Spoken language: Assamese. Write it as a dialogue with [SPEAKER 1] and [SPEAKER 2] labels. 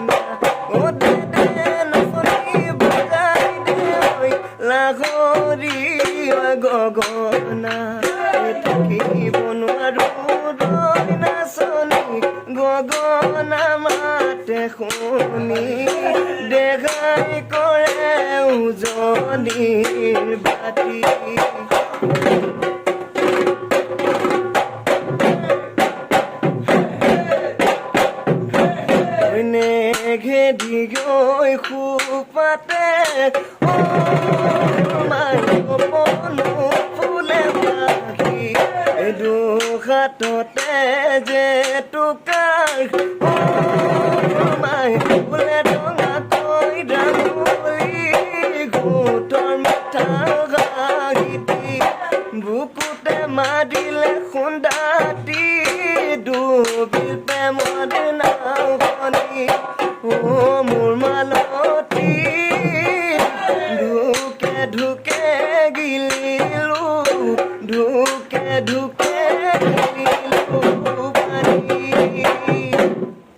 [SPEAKER 1] না ও দে দে নাচনী বজাই দে ঐ লাহৰী গগনা থাকিব নোৱাৰো ৰৈ নাচনী গগনা মাতে শুনি দেখাই কৰে উজনিৰ বাতি ঘেদি গৈ খুপাতে মাই সপনো ফুলে পাখি দুহাততে যে টোকাৰ মাই ফুলে টঙাকৈ ডাঙৰি গোটৰ মিঠা গাগীতি বুকুতে মাৰিলে খুন্দা